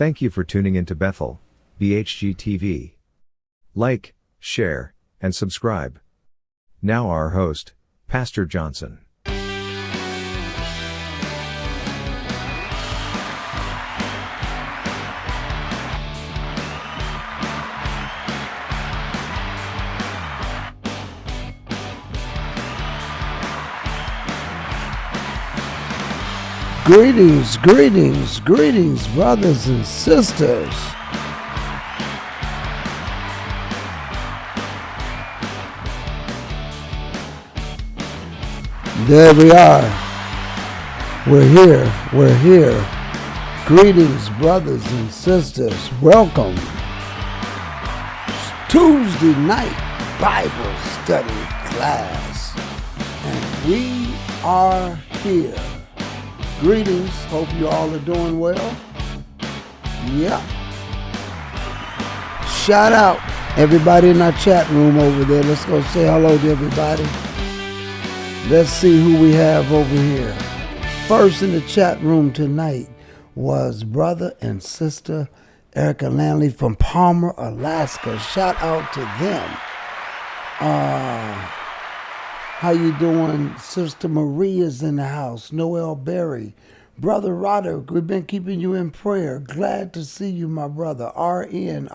Thank you for tuning into Bethel, BHG TV. Like, share, and subscribe. Now our host, Pastor Johnson. Greetings, greetings, greetings, brothers and sisters. There we are. We're here. Greetings, brothers and sisters. Welcome. It's Tuesday night Bible study class. And we are here. Greetings. Hope you all are doing well. Yeah. Shout out everybody in our chat room over there. Let's go say hello to everybody. Let's see who we have over here. First in the chat room tonight was brother and sister Erica Lanley from Palmer, Alaska. Shout out to them. How you doing? Sister Maria's in the house. Noel Berry. Brother Roderick, we've been keeping you in prayer. Glad to see you, my brother. RN.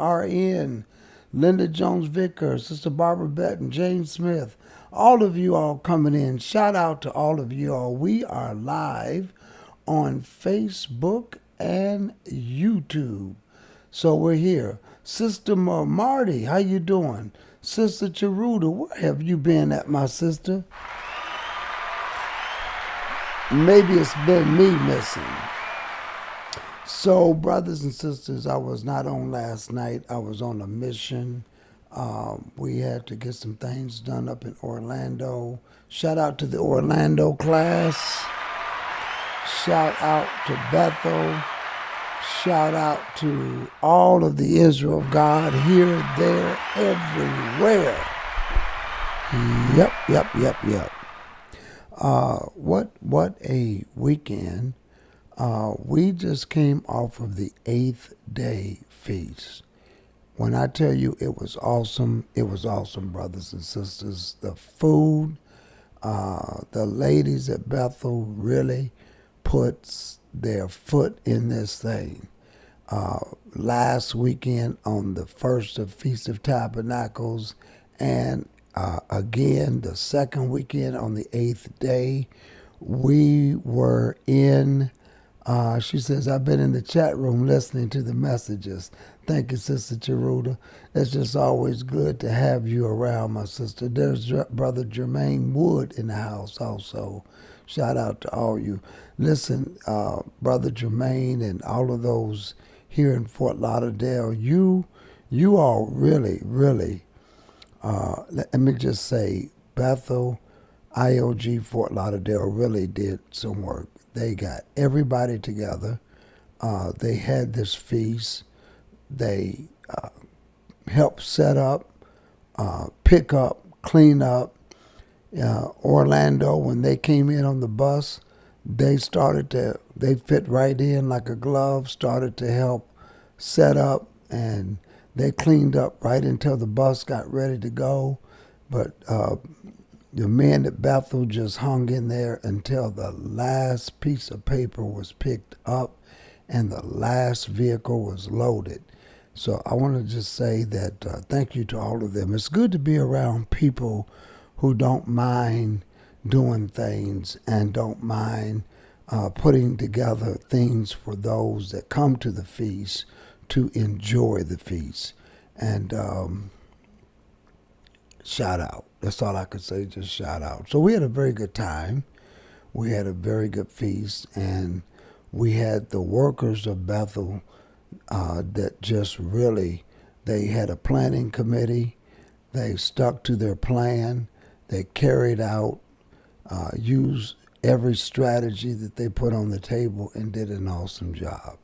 Linda Jones Vicker, Sister Barbara Betton, Jane Smith. All of you all coming in. Shout out to all of you all. We are live on Facebook and YouTube. So we're here. Sister Marty, how you doing? Sister Chiruda, where have you been at, my sister? Maybe it's been me missing. So, brothers and sisters, I was not on last night. I was on a mission. We had to get some things done up in Orlando. Shout out to the Orlando class. Shout out to Bethel. Shout out to all of the Israel of God here, there, everywhere. Yep. What a weekend. We just came off of the 8th day feast. When I tell you it was awesome, brothers and sisters. The food, the ladies at Bethel really puts their foot in this thing. Last weekend on the first of Feast of Tabernacles, and again the second weekend on the 8th day, we were in, she says, I've been in the chat room listening to the messages. Thank you, Sister Chiruda. It's just always good to have you around, my sister. There's Brother Jermaine Wood in the house also. Shout out to all you. Listen, Brother Jermaine and all of those here in Fort Lauderdale, you all really, let me just say, Bethel, IOG, Fort Lauderdale really did some work. They got everybody together. They had this feast. They helped set up, pick up, clean up. Orlando, when they came in on the bus, they fit right in like a glove, started to help set up, and they cleaned up right until the bus got ready to go. But the men at Bethel just hung in there until the last piece of paper was picked up and the last vehicle was loaded. So I want to just say that thank you to all of them. It's good to be around people who don't mind doing things and don't mind putting together things for those that come to the feast to enjoy the feast. And shout out. That's all I could say, just shout out. So we had a very good time. We had a very good feast, and we had the workers of Bethel that just really, they had a planning committee. They stuck to their plan. They carried out, used every strategy that they put on the table and did an awesome job.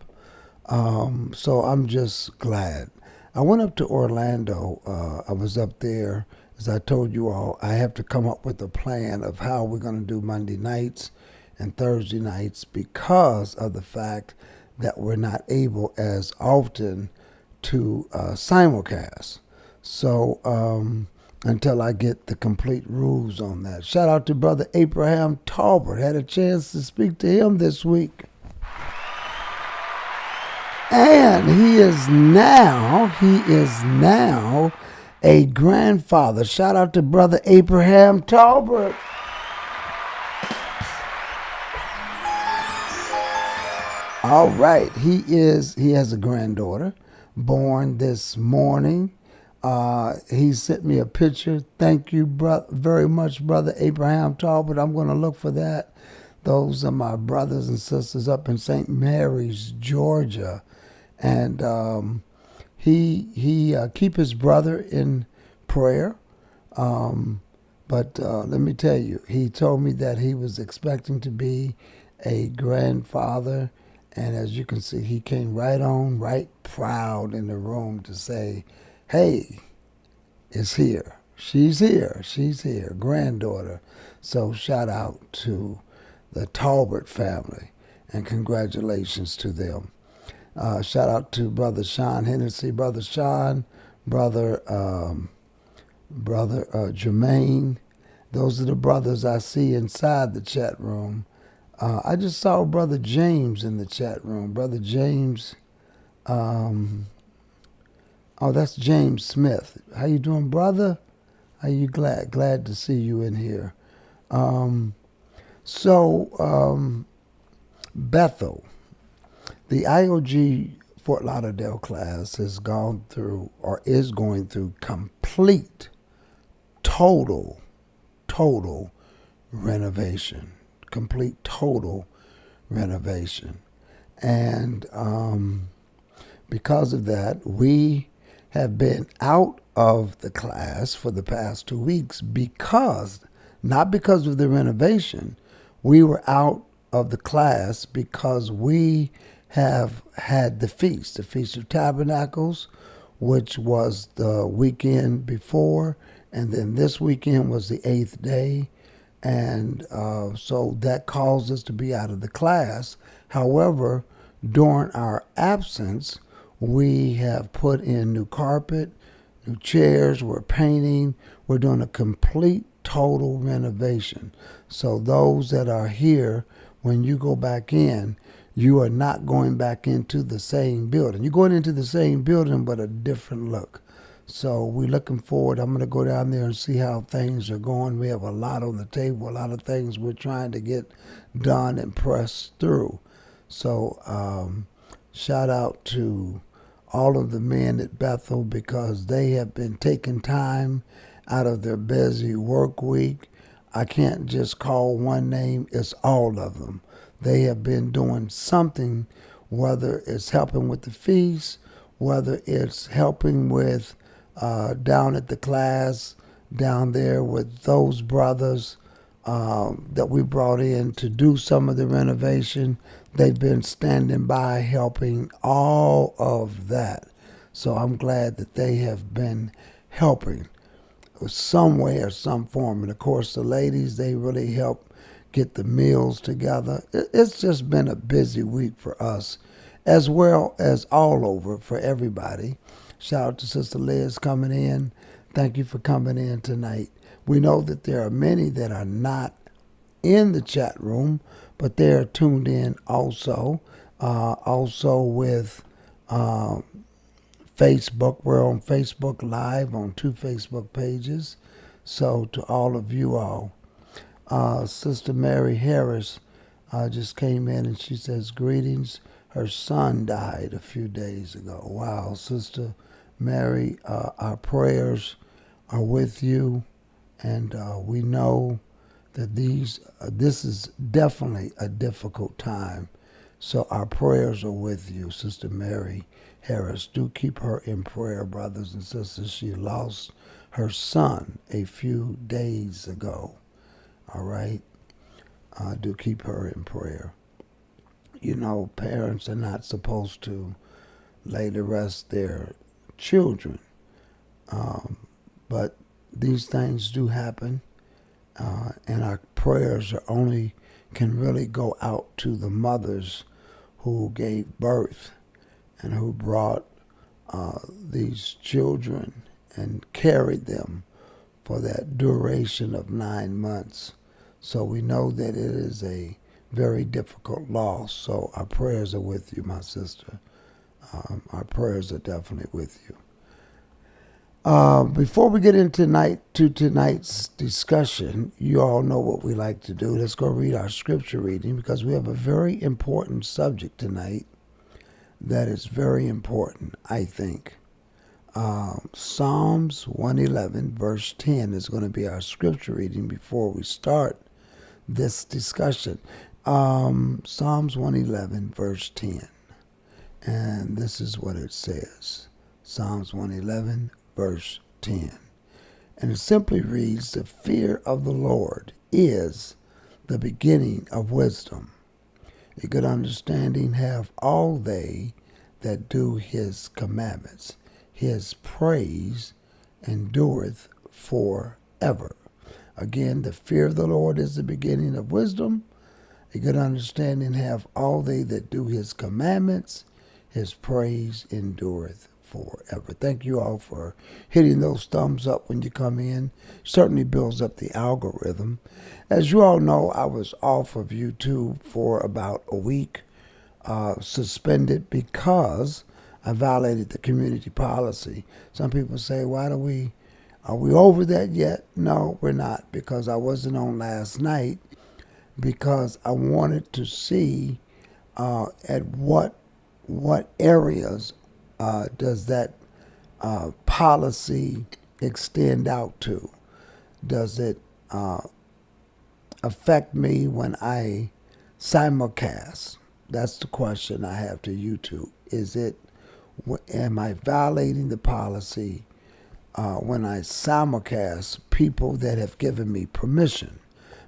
So I'm just glad. I went up to Orlando. I was up there. As I told you all, I have to come up with a plan of how we're going to do Monday nights and Thursday nights because of the fact that we're not able as often to simulcast. So until I get the complete rules on that. Shout out to Brother Abraham Talbert. Had a chance to speak to him this week. And he is now a grandfather. Shout out to Brother Abraham Talbert. All right, he has a granddaughter born this morning. He sent me a picture. Thank you very much, Brother Abraham Talbot. I'm going to look for that. Those are my brothers and sisters up in St. Mary's, Georgia. And he keep his brother in prayer. But let me tell you, he told me that he was expecting to be a grandfather. And as you can see, he came right proud in the room to say, hey, it's here. She's here, granddaughter. So shout out to the Talbot family and congratulations to them. Shout out to Brother Sean Hennessy, Brother Sean, Brother Jermaine. Those are the brothers I see inside the chat room. I just saw Brother James in the chat room. Brother James, that's James Smith. How you doing, brother? Are you glad to see you in here? Bethel, the IOG Fort Lauderdale class has gone through or is going through complete, total renovation. Complete, total renovation. And because of that, we have been out of the class for the past 2 weeks not because of the renovation. We were out of the class because we have had the Feast of Tabernacles, which was the weekend before, and then this weekend was the 8th day. And so that caused us to be out of the class. However, during our absence, we have put in new carpet, new chairs, we're painting, we're doing a complete, total renovation. So those that are here, when you go back in, you are not going back into the same building. You're going into the same building, but a different look. So we're looking forward. I'm going to go down there and see how things are going. We have a lot on the table, a lot of things we're trying to get done and press through. So shout out to all of the men at Bethel because they have been taking time out of their busy work week. I can't just call one name. It's all of them. They have been doing something, whether it's helping with the feast, whether it's helping with down at the class, down there with those brothers that we brought in to do some of the renovation. They've been standing by helping all of that. So I'm glad that they have been helping some way or some form. And of course, the ladies, they really help get the meals together. It's just been a busy week for us, as well as all over for everybody. Shout out to Sister Liz coming in. Thank you for coming in tonight. We know that there are many that are not in the chat room, but they are tuned in also. Also with Facebook. We're on Facebook Live on 2 Facebook pages. So to all of you all, Sister Mary Harris just came in and she says, greetings. Her son died a few days ago. Wow, Sister Mary, our prayers are with you, and we know that this is definitely a difficult time. So our prayers are with you, Sister Mary Harris. Do keep her in prayer, brothers and sisters. She lost her son a few days ago. All right? Do keep her in prayer. You know, parents are not supposed to lay to rest their children. But these things do happen. And our prayers can really go out to the mothers who gave birth and who brought these children and carried them for that duration of 9 months. So we know that it is a very difficult loss. So our prayers are with you, my sister. Our prayers are definitely with you. Before we get into tonight's discussion, you all know what we like to do. Let's go read our scripture reading because we have a very important subject tonight that is very important, I think. Psalms 111 verse 10 is going to be our scripture reading before we start this discussion. Psalms 111 verse 10. And this is what it says. Psalms 111 verse 10. And it simply reads, "The fear of the Lord is the beginning of wisdom. A good understanding have all they that do his commandments. His praise endureth forever." Again, the fear of the Lord is the beginning of wisdom. A good understanding have all they that do his commandments. His praise endureth forever. Thank you all for hitting those thumbs up when you come in. Certainly builds up the algorithm. As you all know, I was off of YouTube for about a week, suspended because I violated the community policy. Some people say, are we over that yet? No, we're not, because I wasn't on last night because I wanted to see at what areas does that policy extend out to. Does it affect me when I simulcast? That's the question I have to YouTube. Am I violating the policy when I simulcast people that have given me permission?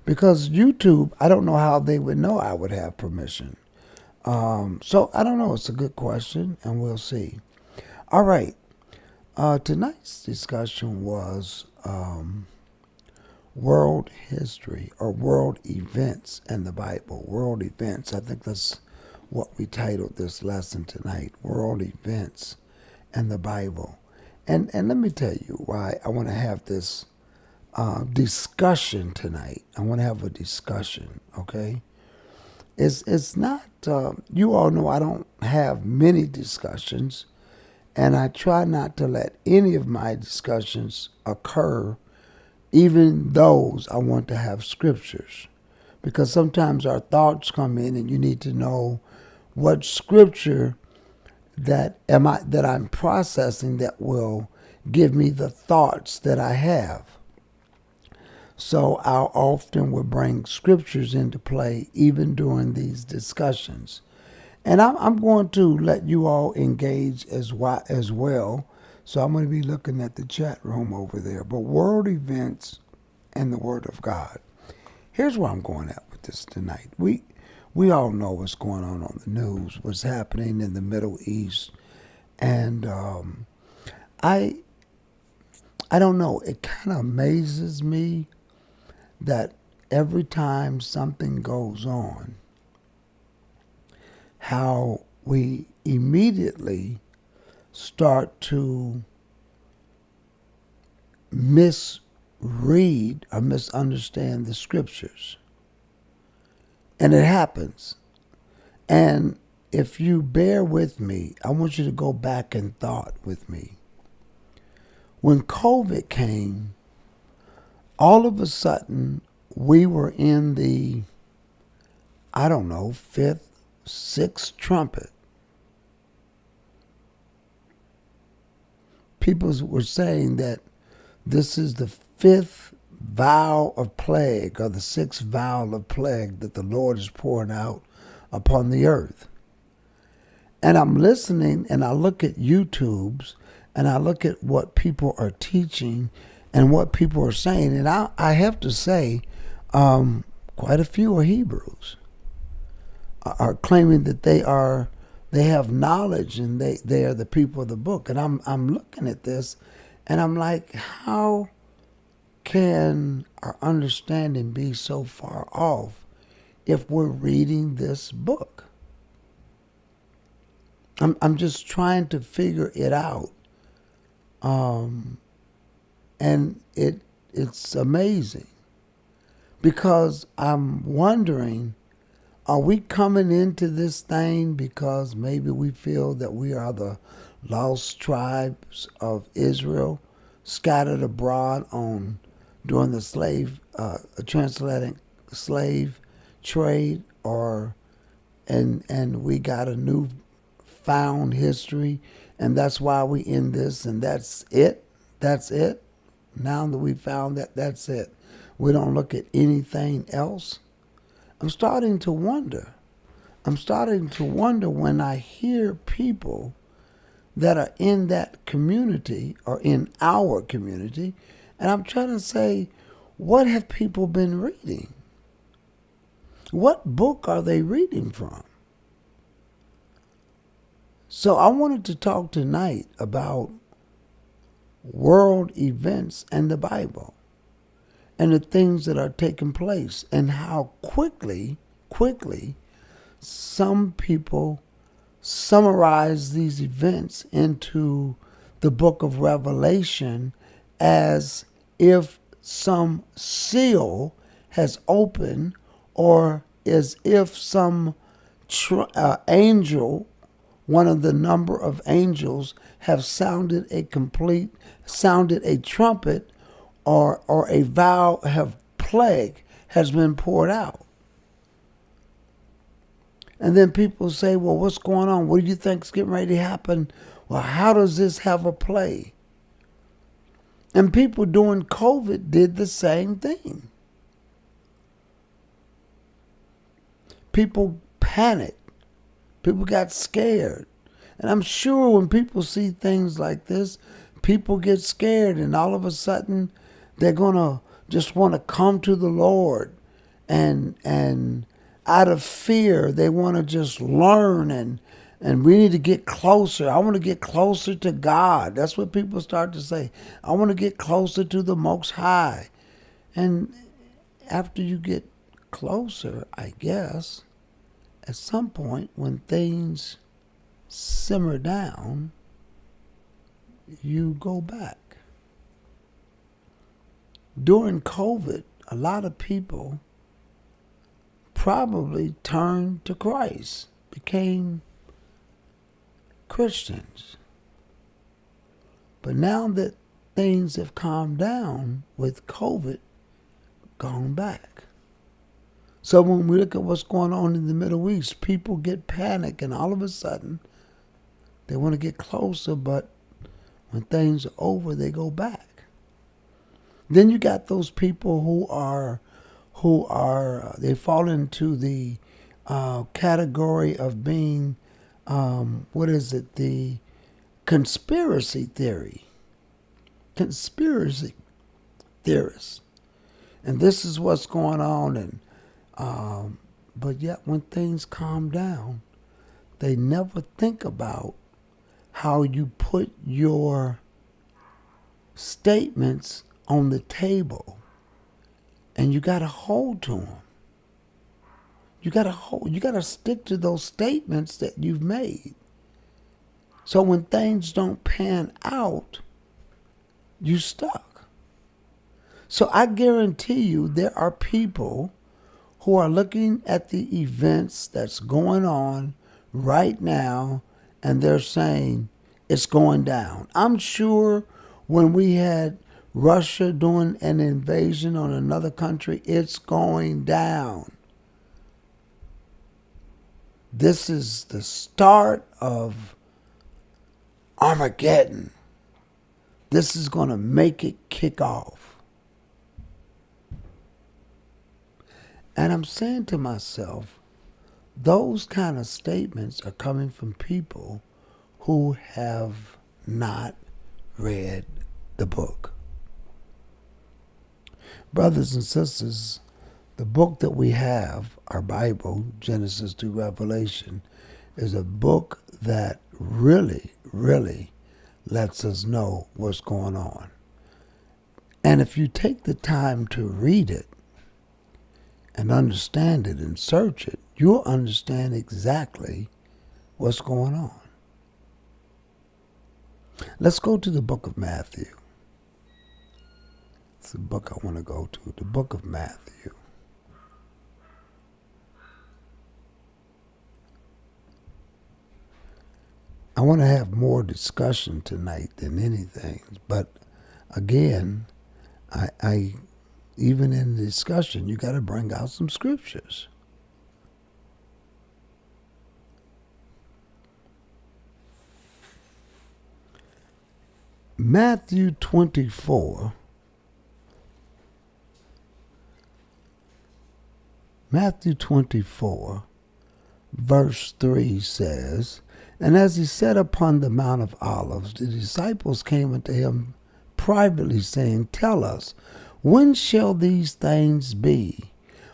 Because YouTube, I don't know how they would know I would have permission. So I don't know. It's a good question, and we'll see. All right. Tonight's discussion was world history or world events in the Bible. World events. I think that's what we titled this lesson tonight. World events in the Bible. And let me tell you why I want to have this discussion tonight. I want to have a discussion, okay? It's not, you all know I don't have many discussions, and I try not to let any of my discussions occur, even those I want to have scriptures. Because sometimes our thoughts come in and you need to know what scripture that I'm processing that will give me the thoughts that I have. So I often will bring scriptures into play even during these discussions. And I'm going to let you all engage as well. So I'm going to be looking at the chat room over there. But world events and the Word of God. Here's where I'm going at with this tonight. We all know what's going on the news, what's happening in the Middle East. And I don't know, it kind of amazes me that every time something goes on, how we immediately start to misread or misunderstand the scriptures. And it happens. And if you bear with me, I want you to go back in thought with me. When COVID came, all of a sudden, we were in the, fifth, sixth trumpet. People were saying that this is the fifth vial of plague or the sixth vial of plague that the Lord is pouring out upon the earth. And I'm listening and I look at YouTubes and I look at what people are teaching and what people are saying. And I have to say, quite a few are Hebrews, are claiming that they have knowledge and they are the people of the book. And I'm looking at this and I'm like, how can our understanding be so far off if we're reading this book? I'm just trying to figure it out. And it's amazing because I'm wondering, are we coming into this thing because maybe we feel that we are the lost tribes of Israel scattered abroad on during the transatlantic slave trade, or and we got a new found history, and that's why we in this, and that's it. That's it. Now that we found that, that's it. We don't look at anything else. I'm starting to wonder. I'm starting to wonder when I hear people that are in that community or in our community, and I'm trying to say, what have people been reading? What book are they reading from? So I wanted to talk tonight about world events and the Bible and the things that are taking place and how quickly some people summarize these events into the book of Revelation as if some seal has opened, or as if some angel, one of the number of angels, have sounded a trumpet, or a vow have plague has been poured out. And then people say, well, what's going on? What do you think is getting ready to happen? Well, how does this have a play? And people during COVID did the same thing. People panicked. People got scared. And I'm sure when people see things like this, people get scared, and all of a sudden they're going to just want to come to the Lord, and out of fear they want to just learn, and we need to get closer. I want to get closer to God. That's what people start to say. I want to get closer to the Most High. And after you get closer, I guess, at some point when things simmer down, you go back. During COVID, a lot of people probably turned to Christ, became Christians. But now that things have calmed down with COVID, gone back. So when we look at what's going on in the Middle East, people get panicked, and all of a sudden they want to get closer, but when things are over, they go back. Then you got those people who they fall into the category of being, the conspiracy theorists. And this is what's going on, and but yet when things calm down, they never think about how you put your statements on the table, and you got to hold to them. You got to stick to those statements that you've made. So when things don't pan out, you stuck. So I guarantee you there are people who are looking at the events that's going on right now, and they're saying it's going down. I'm sure when we had Russia doing an invasion on another country, it's going down. This is the start of Armageddon. This is going to make it kick off. And I'm saying to myself, those kind of statements are coming from people who have not read the book. Brothers and sisters, the book that we have, our Bible, Genesis to Revelation, is a book that really lets us know what's going on. And if you take the time to read it and understand it and search it, you'll understand exactly what's going on. Let's go to the book of Matthew. It's the book I want to go to, the book of Matthew. I want to have more discussion tonight than anything, but again, I even in the discussion, you got to bring out some scriptures. Matthew 24. Matthew 24, verse 3 says, "And as he sat upon the Mount of Olives, the disciples came unto him privately, saying, Tell us, when shall these things be?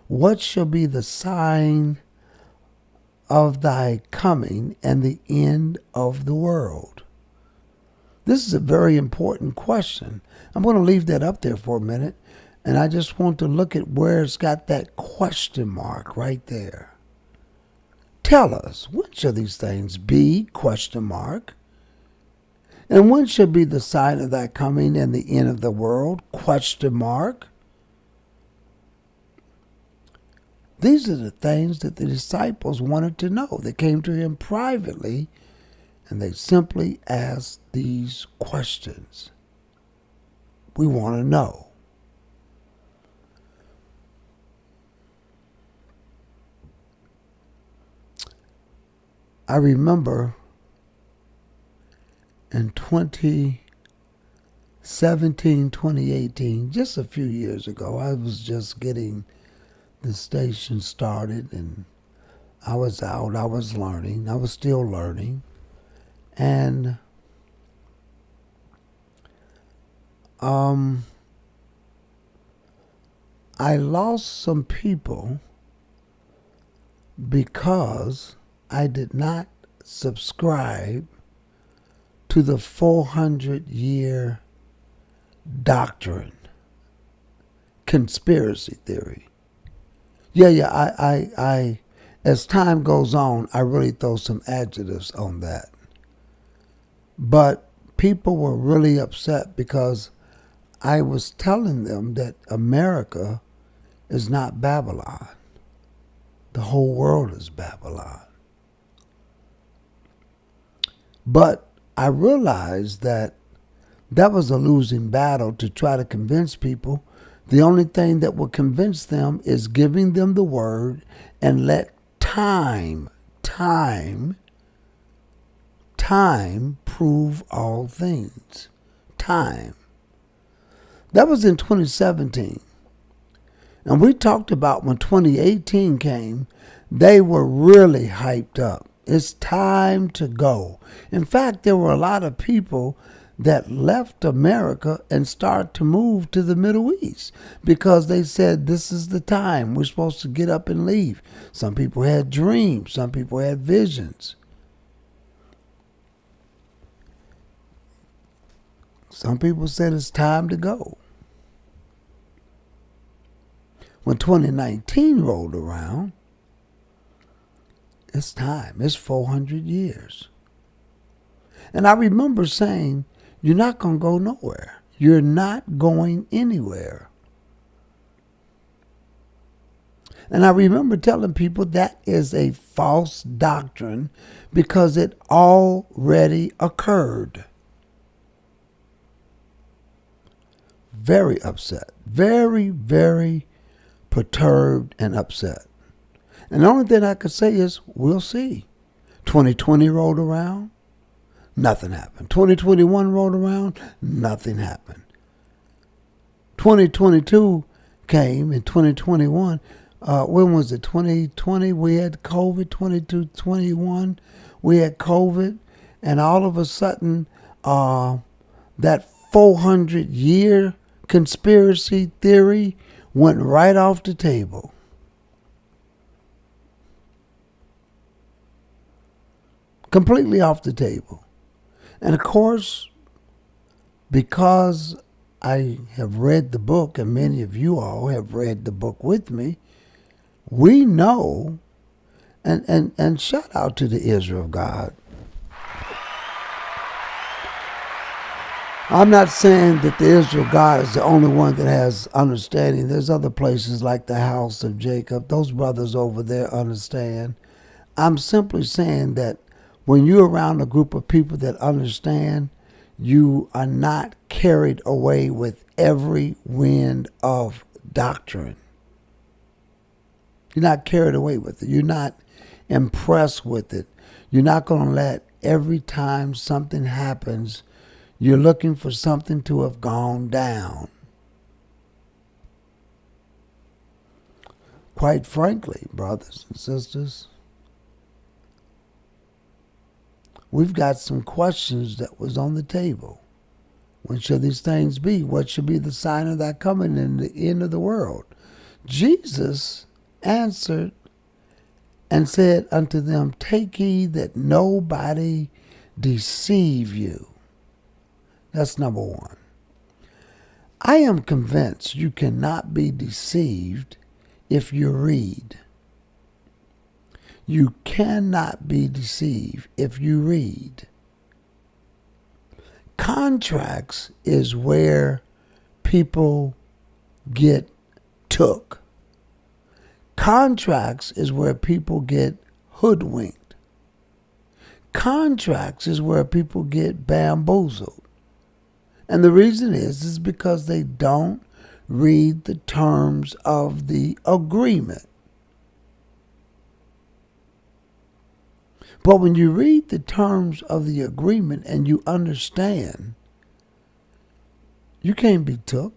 What shall be the sign of thy coming and the end of the world?" This is a very important question. I'm going to leave that up there for a minute, and I just want to look at where it's got that question mark right there. Tell us, when shall these things be? Question mark. And when shall be the sign of thy coming and the end of the world? Question mark. These are the things that the disciples wanted to know. They came to him privately, and they simply asked these questions. We want to know. I remember in 2017, 2018, just a few years ago, I was just getting the station started, and I was out, I was learning, I was still learning, and I lost some people because I did not subscribe to the 400-year doctrine, conspiracy theory. I as time goes on, I really throw some adjectives on that. But people were really upset because I was telling them that America is not Babylon. The whole world is Babylon. But I realized that that was a losing battle to try to convince people. The only thing that will convince them is giving them the word and let time prove all things. Time. That was in 2017. And we talked about when 2018 came, they were really hyped up. It's time to go. In fact, there were a lot of people that left America and started to move to the Middle East because they said this is the time. We're supposed to get up and leave. Some people had dreams. Some people had visions. Some people said it's time to go. When 2019 rolled around, it's time. It's 400 years. And I remember saying, you're not going to go nowhere. You're not going anywhere. And I remember telling people that is a false doctrine because it already occurred. Very upset. Very, very perturbed and upset. And the only thing I could say is, we'll see. 2020 rolled around, nothing happened. 2021 rolled around, nothing happened. 2022 came in 2021. When was it? 2020, we had COVID. 22, 21, we had COVID. And all of a sudden, that 400-year conspiracy theory went right off the table. Completely off the table. And of course, because I have read the book, and many of you all have read the book with me, we know, and shout out to the Israel of God. I'm not saying that the Israel God is the only one that has understanding. There's other places like the house of Jacob. Those brothers over there understand. I'm simply saying that when you're around a group of people that understand, you are not carried away with every wind of doctrine. You're not carried away with it. You're not impressed with it. You're not going to let every time something happens, you're looking for something to have gone down. Quite frankly, brothers and sisters, we've got some questions that was on the table. When shall these things be? What should be the sign of thy coming and the end of the world? Jesus answered and said unto them, take heed that nobody deceive you. That's number one. I am convinced you cannot be deceived if you read. You cannot be deceived if you read. Contracts is where people get took. Contracts is where people get hoodwinked. Contracts is where people get bamboozled. And the reason is because they don't read the terms of the agreement. But when you read the terms of the agreement and you understand, you can't be took.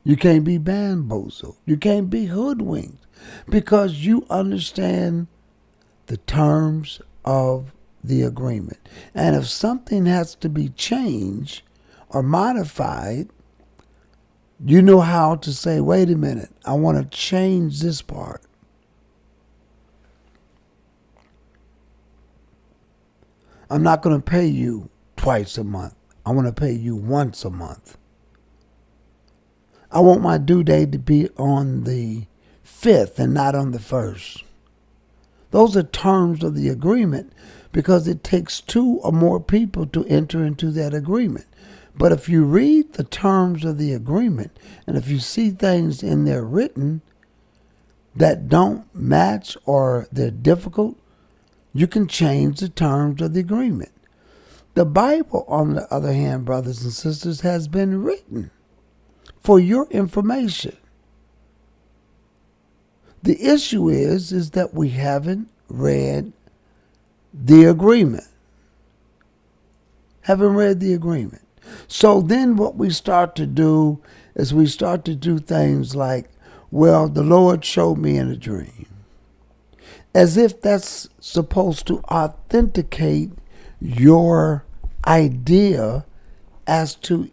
You can't be bamboozled. You can't be hoodwinked because you understand the terms of the agreement. And if something has to be changed or modified, you know how to say, wait a minute, I want to change this part. I'm not going to pay you twice a month. I want to pay you once a month. I want my due date to be on the 5th and not on the 1st. Those are terms of the agreement because it takes 2 or more people to enter into that agreement. But if you read the terms of the agreement and if you see things in there written that don't match or they're difficult, you can change the terms of the agreement. The Bible, on the other hand, brothers and sisters, has been written for your information. The issue is that we haven't read the agreement. Haven't read the agreement. So then what we start to do is we start to do things like, well, the Lord showed me in a dream. As if that's supposed to authenticate your idea as to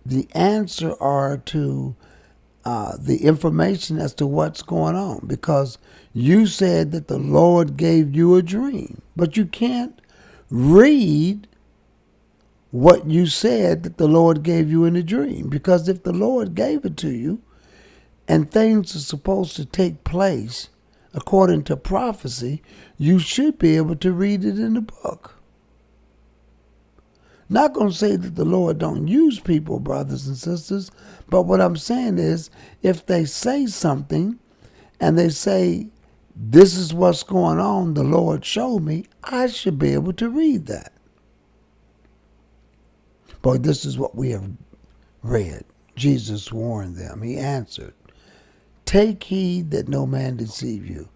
the answer or to the information as to what's going on. Because you said that the Lord gave you a dream, but you can't read what you said that the Lord gave you in a dream. Because if the Lord gave it to you and things are supposed to take place according to prophecy, you should be able to read it in the book. Not going to say that the Lord don't use people, brothers and sisters, but what I'm saying is if they say something and they say, this is what's going on, the Lord showed me, I should be able to read that. But this is what we have read. Jesus warned them. He answered, take heed that no man deceive you.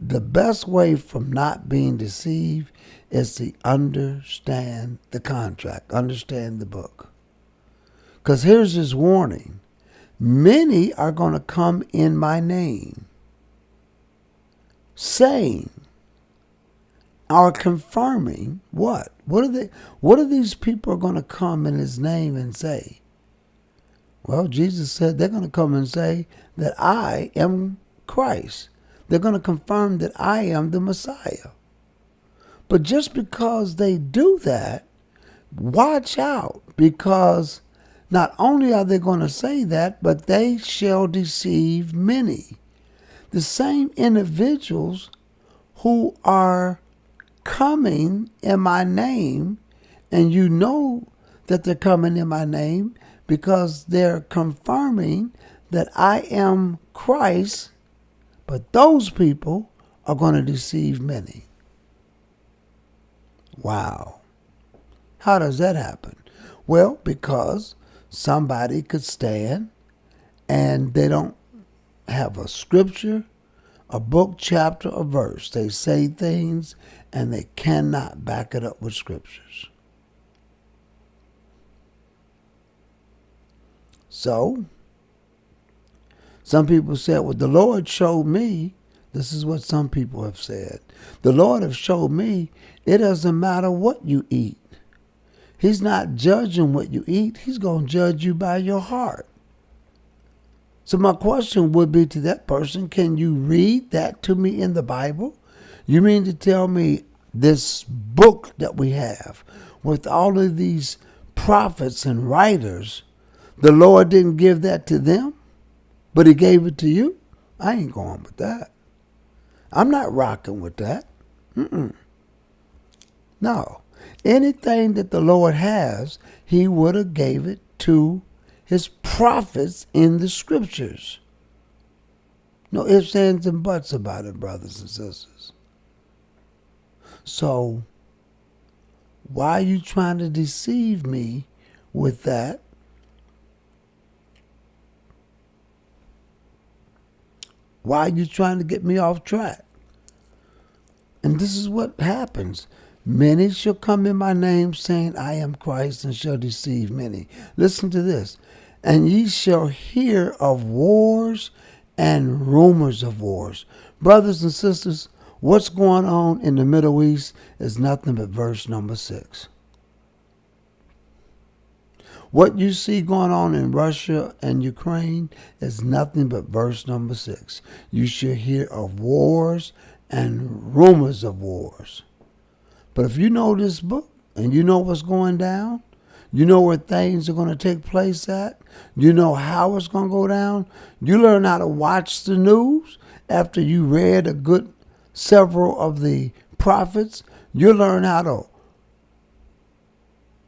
The best way from not being deceived is to understand the contract, understand the book. Because here's his warning. Many are going to come in my name, saying, or confirming what? What are these people going to come in his name and say? Well, Jesus said they're going to come and say that I am Christ. They're going to confirm that I am the Messiah. But just because they do that, watch out, because not only are they going to say that, but they shall deceive many. The same individuals who are coming in my name, and you know that they're coming in my name because they're confirming that I am Christ, but those people are going to deceive many. Wow. How does that happen? Well, because somebody could stand and they don't have a scripture, a book, chapter, or verse. They say things and they cannot back it up with scriptures. So, some people said, well, the Lord showed me, this is what some people have said, the Lord has showed me it doesn't matter what you eat. He's not judging what you eat. He's going to judge you by your heart. So my question would be to that person, can you read that to me in the Bible? You mean to tell me this book that we have with all of these prophets and writers, the Lord didn't give that to them, but he gave it to you? I ain't going with that. I'm not rocking with that. No. Anything that the Lord has, he would have gave it to his prophets in the scriptures. No ifs, ands, and buts about it, brothers and sisters. So, why are you trying to deceive me with that? Why are you trying to get me off track? And this is what happens. Many shall come in my name, saying, I am Christ, and shall deceive many. Listen to this. And ye shall hear of wars and rumors of wars. Brothers and sisters, what's going on in the Middle East is nothing but verse number 6. What you see going on in Russia and Ukraine is nothing but verse number 6. You shall hear of wars and rumors of wars. But if you know this book and you know what's going down, you know where things are going to take place at, you know how it's going to go down, you learn how to watch the news after you read a good several of the prophets, you learn how to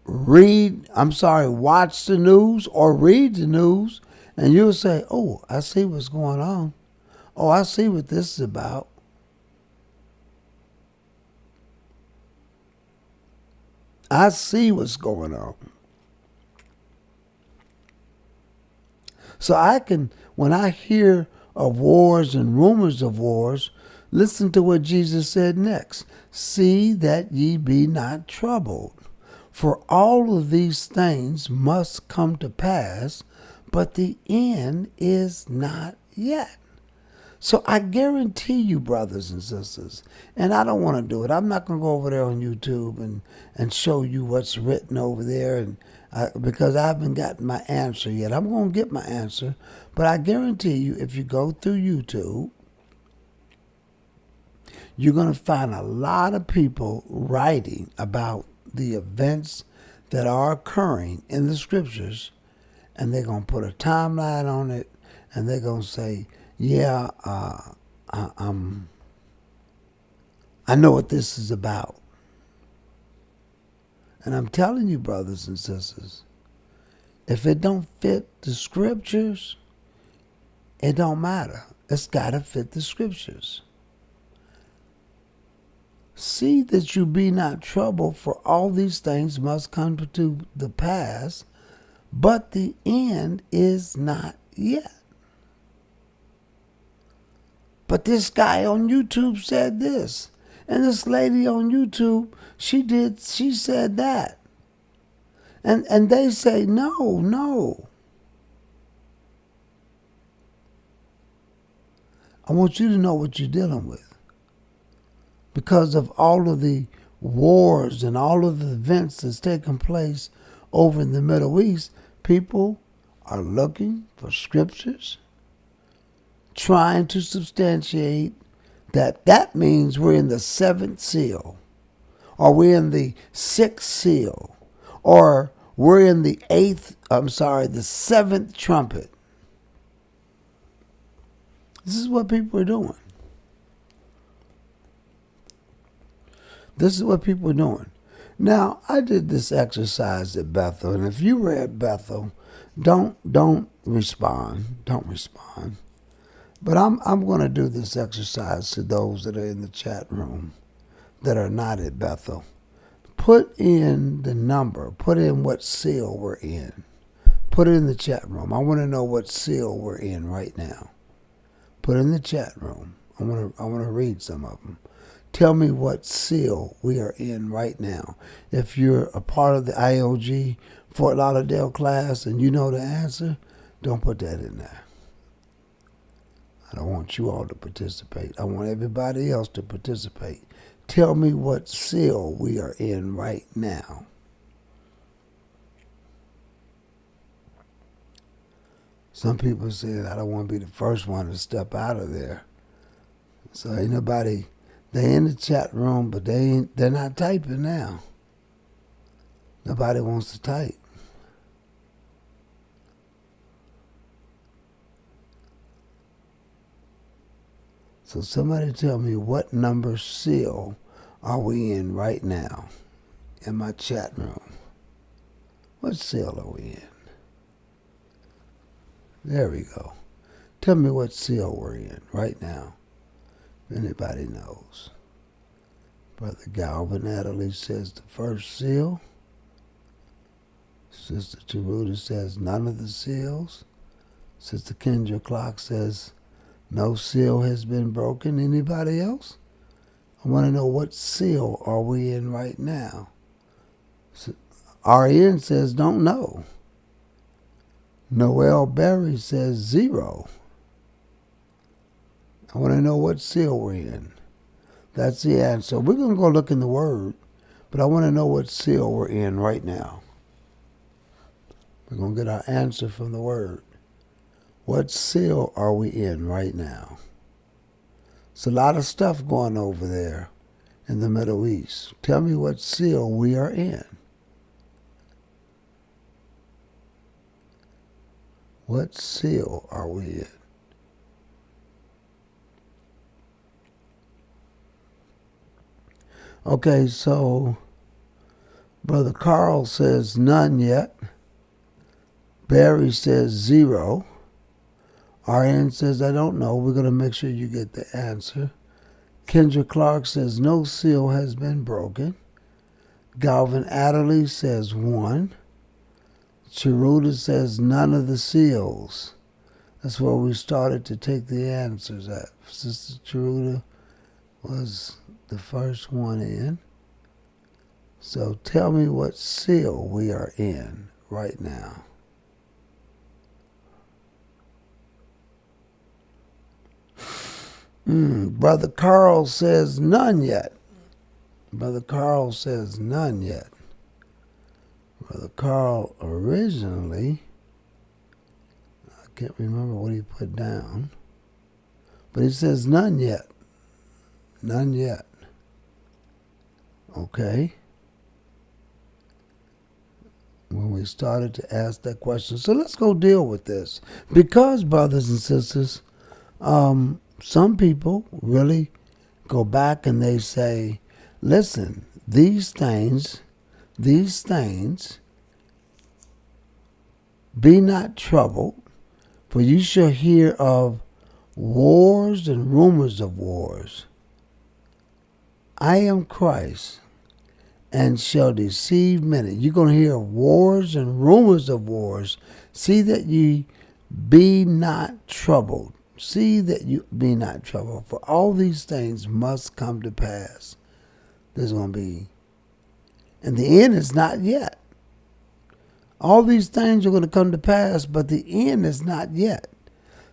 watch the news or read the news, and you'll say, oh, I see what's going on. Oh, I see what this is about. I see what's going on. So I can, when I hear of wars and rumors of wars, listen to what Jesus said next. See that ye be not troubled. For all of these things must come to pass, but the end is not yet. So I guarantee you, brothers and sisters, and I don't want to do it. I'm not going to go over there on YouTube and show you what's written over there because I haven't gotten my answer yet. I'm going to get my answer, but I guarantee you if you go through YouTube, you're going to find a lot of people writing about the events that are occurring in the scriptures, and they're going to put a timeline on it, and they're going to say, yeah, I know what this is about. And I'm telling you, brothers and sisters, if it don't fit the scriptures, it don't matter. It's got to fit the scriptures. See that you be not troubled, for all these things must come to the pass, but the end is not yet. But this guy on YouTube said this. And this lady on YouTube, she said that. And they say, no. I want you to know what you're dealing with. Because of all of the wars and all of the events that's taking place over in the Middle East, people are looking for scriptures, trying to substantiate that means we're in the 7th seal, or we're in the 6th seal, or we're in the 7th trumpet. This is what people are doing. Now, I did this exercise at Bethel, and if you were at Bethel, don't respond. Don't respond. But I'm going to do this exercise to those that are in the chat room that are not at Bethel. Put in the number. Put in what seal we're in. Put it in the chat room. I want to know what seal we're in right now. Put it in the chat room. I want to read some of them. Tell me what seal we are in right now. If you're a part of the IOG Fort Lauderdale class and you know the answer, don't put that in there. I don't want you all to participate. I want everybody else to participate. Tell me what seal we are in right now. Some people said, I don't want to be the first one to step out of there. So ain't nobody, they in the chat room, but they're not typing now. Nobody wants to type. So somebody tell me what number seal are we in right now in my chat room? What seal are we in? There we go. Tell me what seal we're in right now. If anybody knows. Brother Galvin Adderley says the first seal. Sister Cheruda says none of the seals. Sister Kendra Clark says no seal has been broken. Anybody else? I want to know what seal are we in right now. RN says don't know. Noel Berry says 0. I want to know what seal we're in. That's the answer. We're going to go look in the Word, but I want to know what seal we're in right now. We're going to get our answer from the Word. What seal are we in right now? It's a lot of stuff going over there in the Middle East. Tell me what seal we are in. What seal are we in? Okay, so Brother Carl says none yet. Barry says 0. RN says I don't know. We're going to make sure you get the answer. Kendra Clark says no seal has been broken. Galvin Adderley says 1. Cheruda says none of the seals. That's where we started to take the answers at. Sister Cheruda was the first one in. So tell me what seal we are in right now. Brother Carl says none yet. Brother Carl says none yet. Brother Carl originally, I can't remember what he put down, but he says none yet. None yet. Okay. When we started to ask that question. So let's go deal with this. Because, brothers and sisters, some people really go back and they say, listen, these things, be not troubled, for you shall hear of wars and rumors of wars. I am Christ, and shall deceive many. You're going to hear wars and rumors of wars. See that ye be not troubled. See that you be not troubled, for all these things must come to pass. There's going to be, and the end is not yet. All these things are going to come to pass, but the end is not yet.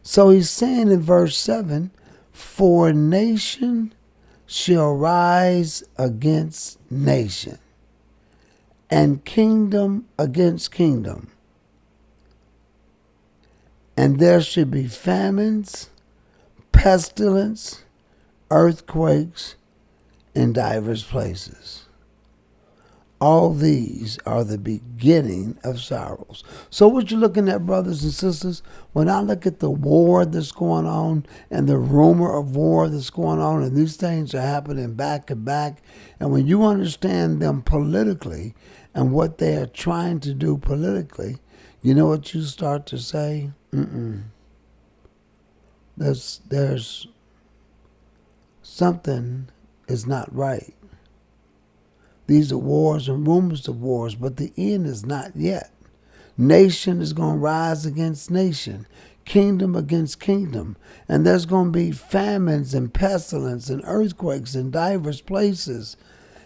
So he's saying in verse 7, for nation shall rise against nation, and kingdom against kingdom. And there should be famines, pestilence, earthquakes in divers places. All these are the beginning of sorrows. So what you're looking at, brothers and sisters, when I look at the war that's going on and the rumor of war that's going on, and these things are happening back to back, and when you understand them politically and what they are trying to do politically, you know what you start to say? There's something is not right. These are wars and rumors of wars, but the end is not yet. Nation is going to rise against nation, kingdom against kingdom, and there's going to be famines and pestilence and earthquakes in diverse places.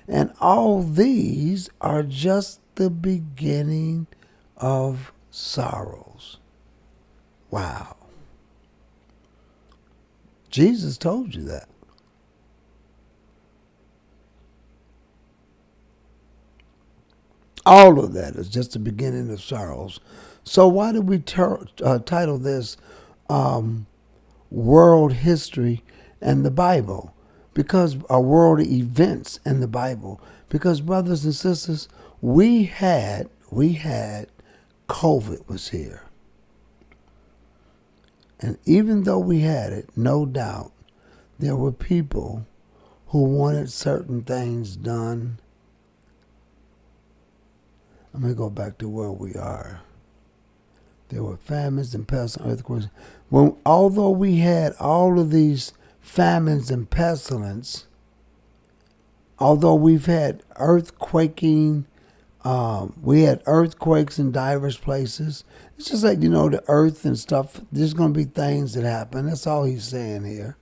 And all these are just the beginning of sorrows. Wow. Jesus told you that. All of that is just the beginning of sorrows. So why did we title this World History and the Bible? Because world events and the Bible. Because brothers and sisters, we had COVID was here. And even though we had it, no doubt, there were people who wanted certain things done. Let me go back to where we are. There were famines and pestilence, earthquakes. Although we had all of these famines and pestilence, although we've had earthquaking, we had earthquakes in diverse places. It's just like, the earth and stuff. There's going to be things that happen. That's all he's saying here.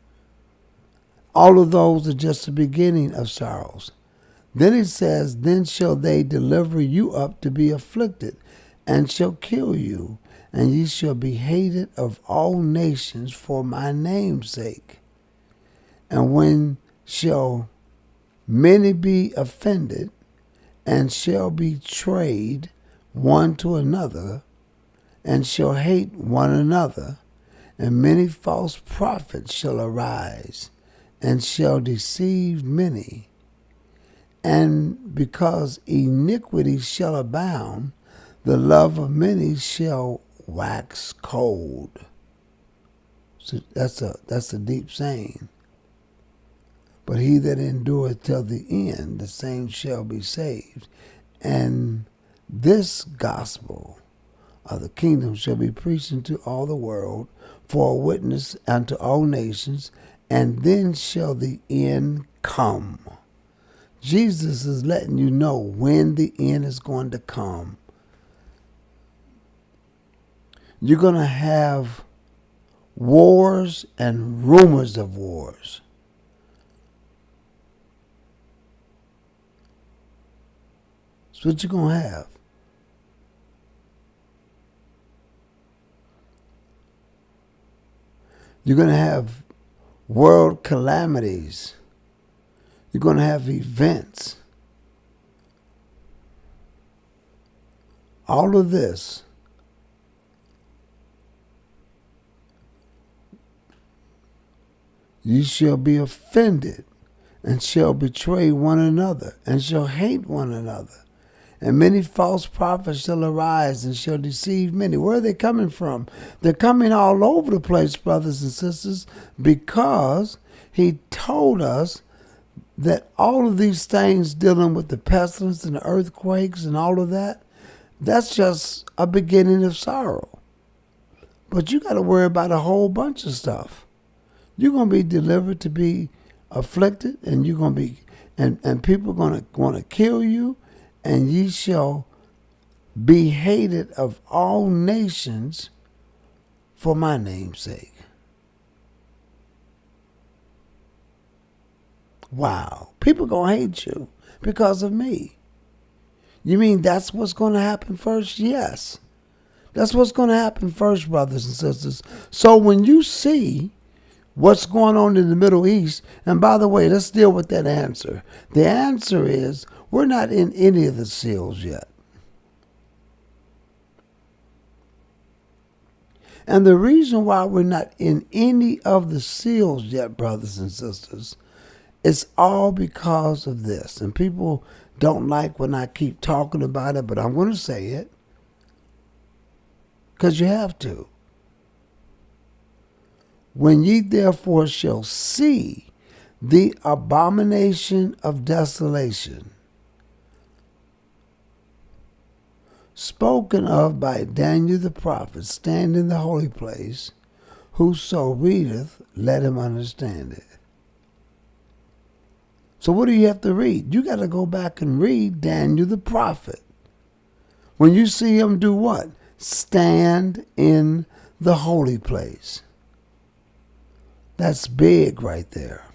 All of those are just the beginning of sorrows. Then it says, then shall they deliver you up to be afflicted, and shall kill you, and ye shall be hated of all nations for my name's sake. And when shall many be offended, and shall be betrayed one to another, and shall hate one another, and many false prophets shall arise, and shall deceive many. And because iniquity shall abound, the love of many shall wax cold. So that's a deep saying. But he that endureth till the end, the same shall be saved. And this gospel of the kingdom shall be preached into all the world for a witness unto all nations, and then shall the end come. Jesus is letting you know when the end is going to come. You're going to have wars and rumors of wars. That's what you're going to have. You're going to have world calamities. You're going to have events. All of this ye shall be offended, and shall betray one another, and shall hate one another. And many false prophets shall arise, and shall deceive many. Where are they coming from? They're coming all over the place, brothers and sisters, because he told us that all of these things dealing with the pestilence and the earthquakes and all of that, that's just a beginning of sorrow. But you got to worry about a whole bunch of stuff. You're going to be delivered to be afflicted, and you're going to be, and people are going to want to kill you, and ye shall be hated of all nations for my name's sake. Wow. People going to hate you because of me. You mean that's what's going to happen first? Yes. That's what's going to happen first, brothers and sisters. So when you see what's going on in the Middle East, and by the way, let's deal with that answer. The answer is we're not in any of the seals yet. And the reason why we're not in any of the seals yet, brothers and sisters, it's all because of this. And people don't like when I keep talking about it, but I'm going to say it because you have to. When ye therefore shall see the abomination of desolation, spoken of by Daniel the prophet, stand in the holy place, whoso readeth, let him understand it. So what do you have to read? You got to go back and read Daniel the prophet. When you see him do what? Stand in the holy place. That's big right there.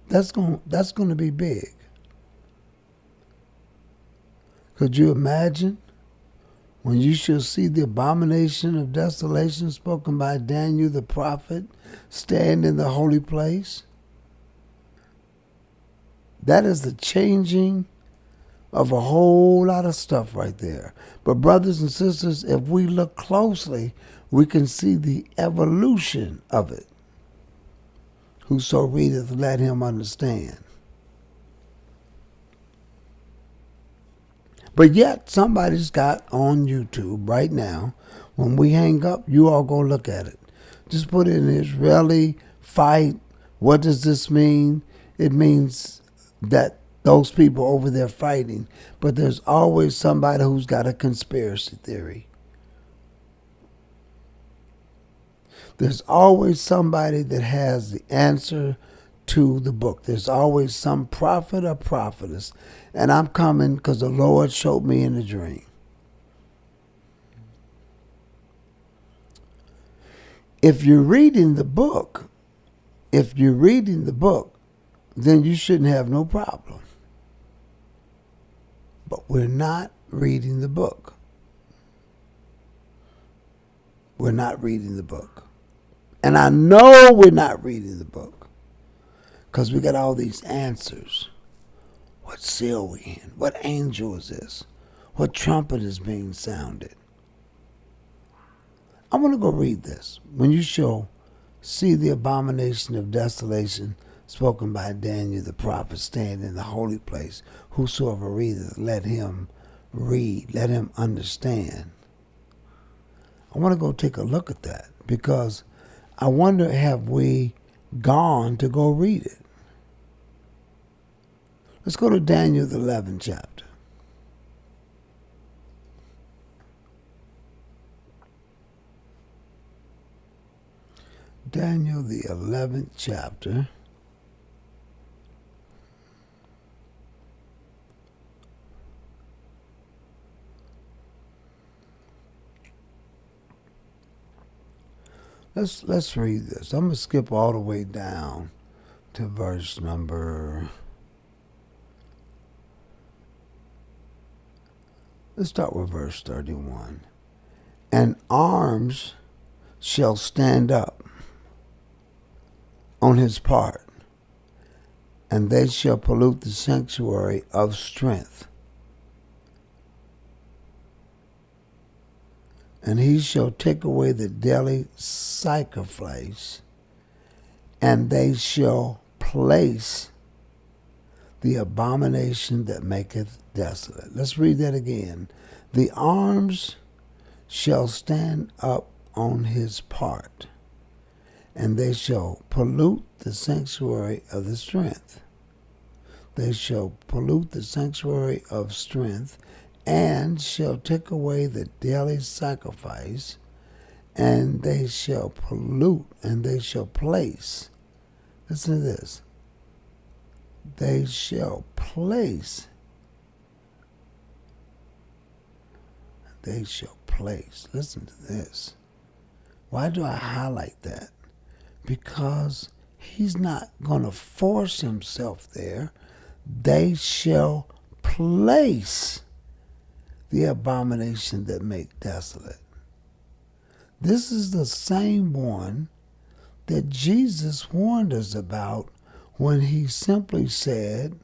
That's going to be big. Could you imagine when you shall see the abomination of desolation spoken by Daniel the prophet stand in the holy place? That is the changing of a whole lot of stuff right there. But brothers and sisters, if we look closely, we can see the evolution of it. Whoso readeth, let him understand. But yet, somebody's got on YouTube right now, when we hang up, you all go look at it. Just put in Israeli fight. What does this mean? It means that those people over there fighting. But there's always somebody who's got a conspiracy theory. There's always somebody that has the answer to the book. There's always some prophet or prophetess. And I'm coming because the Lord showed me in a dream. If you're reading the book, then you shouldn't have no problem. But we're not reading the book. We're not reading the book. And I know we're not reading the book because we got all these answers. What seal we in? What angel is this? What trumpet is being sounded? I'm going to go read this. When you shall see the abomination of desolation spoken by Daniel the prophet stand in the holy place, whosoever readeth, let him read, let him understand. I want to go take a look at that because I wonder, have we gone to go read it? Let's go to Daniel, the 11th chapter. Daniel, the 11th chapter. Let's read this. I'm going to skip all the way down to verse number... Let's start with verse 31. And arms shall stand up on his part, and they shall pollute the sanctuary of strength. And he shall take away the daily sacrifice, and they shall place the abomination that maketh desolate. Let's read that again. The arms shall stand up on his part, and they shall pollute the sanctuary of the strength. They shall pollute the sanctuary of strength, and shall take away the daily sacrifice, and they shall pollute, and they shall place. Listen to this. They shall place. They shall place. Listen to this. Why do I highlight that? Because he's not going to force himself there. They shall place the abomination that make desolate. This is the same one that Jesus warned us about when he simply said,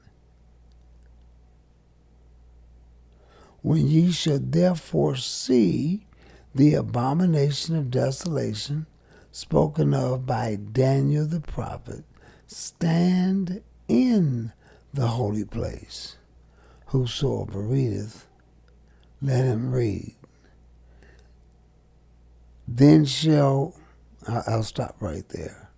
when ye shall therefore see the abomination of desolation spoken of by Daniel the prophet stand in the holy place. Whosoever readeth, let him read. Then shall, I'll stop right there.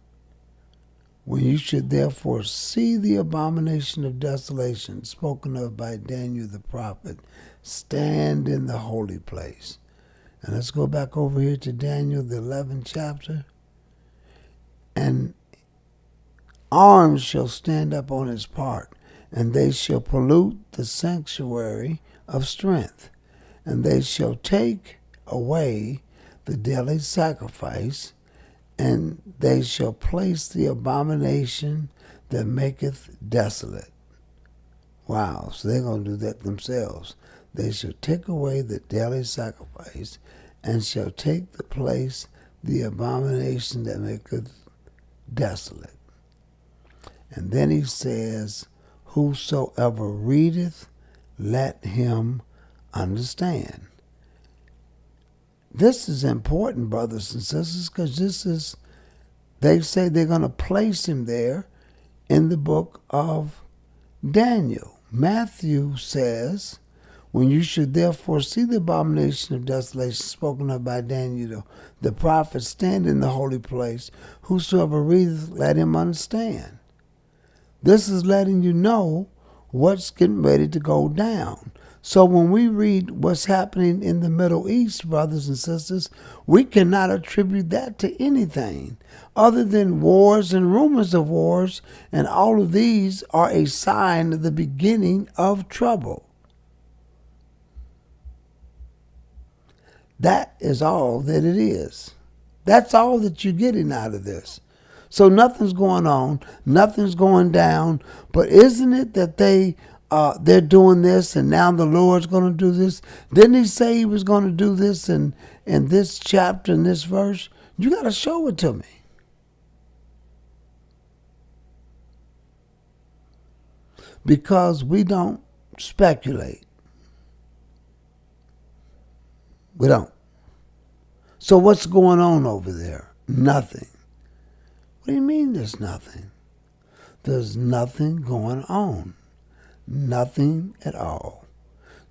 When you should therefore see the abomination of desolation spoken of by Daniel the prophet, stand in the holy place. And let's go back over here to Daniel, the 11th chapter. And arms shall stand up on his part, and they shall pollute the sanctuary of strength, and they shall take away the daily sacrifice, and they shall place the abomination that maketh desolate. Wow, so they're going to do that themselves. They shall take away the daily sacrifice, and shall take the place the abomination that maketh desolate. And then he says, whosoever readeth, let him understand. This is important, brothers and sisters, because they say they're going to place him there in the book of Daniel. Matthew says, when you should therefore see the abomination of desolation spoken of by Daniel, the prophet, stand in the holy place, whosoever readeth, let him understand. This is letting you know what's getting ready to go down. So when we read what's happening in the Middle East, brothers and sisters, we cannot attribute that to anything other than wars and rumors of wars, and all of these are a sign of the beginning of trouble. That is all that it is. That's all that you're getting out of this. So nothing's going on, nothing's going down, but isn't it that they're doing this, and now the Lord's going to do this? Didn't he say he was going to do this in this chapter, in this verse? You got to show it to me. Because we don't speculate. We don't. So what's going on over there? Nothing. What do you mean there's nothing? There's nothing going on. Nothing at all.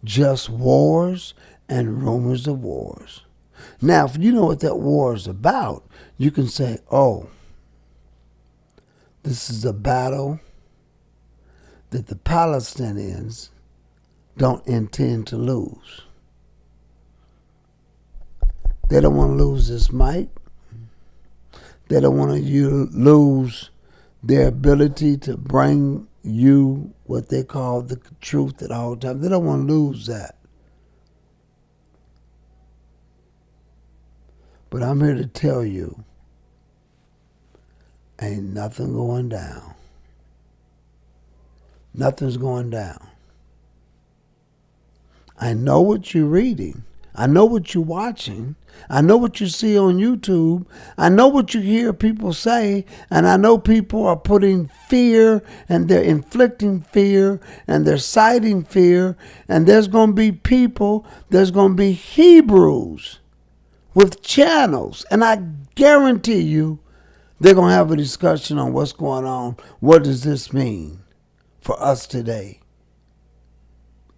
Just wars and rumors of wars. Now, if you know what that war is about, you can say, oh, this is a battle that the Palestinians don't intend to lose. They don't want to lose this might. They don't want to lose their ability to bring you what they call the truth at all times. They don't want to lose that. But I'm here to tell you, ain't nothing going down. Nothing's going down. I know what you're reading. I know what you're watching. I know what you see on YouTube. I know what you hear people say. And I know people are putting fear, and they're inflicting fear, and they're citing fear. And there's going to be people, there's going to be Hebrews with channels. And I guarantee you they're going to have a discussion on what's going on. What does this mean for us today?